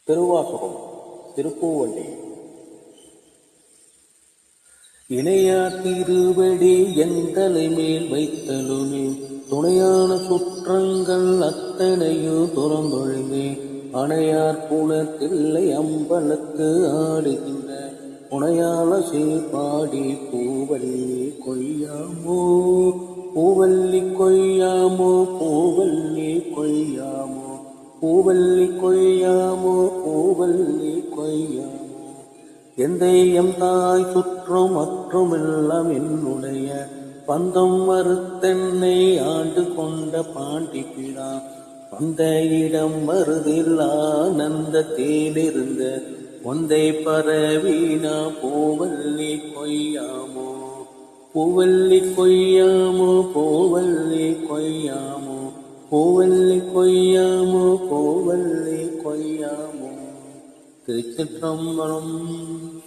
திருவாசகம் திருப்பூவண்டி. இணையா திருவடி எந்தலை மேல் வைத்தலுமே துணையான சுற்றங்கள் அத்தனையும் துறந்தொழுமே அணையார் புனத்தில்லை அம்பலத்து ஆடுகின்ற புனையாள சீர்பாடி பூவல்லி கொய்யாமோ பூவல்லி கொய்யாமோ பூவல்லி கொய்யாமோ பூவல்லி கொய்யாமோ பூவல்லி கொய்யாமோ எந்தையம் தாய் சுற்றும் மற்றுமெல்லாம் என்னுடைய பந்தம் மறுத்தென்னை ஆண்டு கொண்ட பாண்டி பிடா அந்த இடம் மருதில் ஆனந்த தேலிருந்த ஒந்தை பரவீனா பூவல்லி கொய்யாமோ பூவல்லி கொய்யாமோ பூவல்லி கொய்யாமோ பூவல்லி கொய்யாமோ பூவல்லி கொய்யாமோ. திருச்சிற்றம்பலம்.